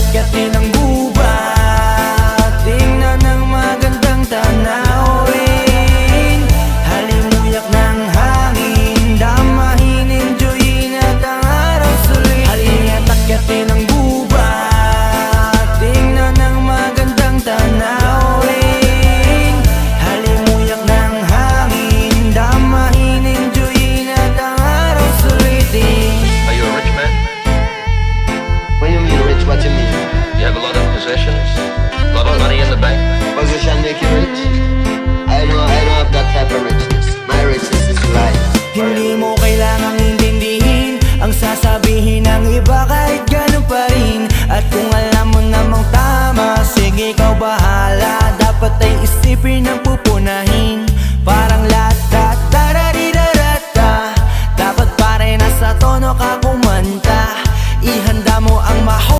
akyatin ang gubat, tingnan ang magandang tanawin, halimuyak ng hangin, damahin, enjoyin at ang araw sulit. Halina't akyatin ang gubat, tingnan ang magandang tanawin, halimuyak ng hangin, damahin, enjoyin at ang araw sulitin. Are you a rich man? What do you mean rich? What you mean? You have a lot of possessions? A lot of money in the bank? Position make you rich? I don't have that type of richness. My richness is life. Hindi mo kailangang intindihin ang sasabihin ng iba kahit ganun pa rin. At kung alam mo namang tama, sige ikaw bahala. Dapat ay isipin ang pupunahin. Parang lata, tararirarata, dapat pare nasa tono ka kumanta. Ihanda mo ang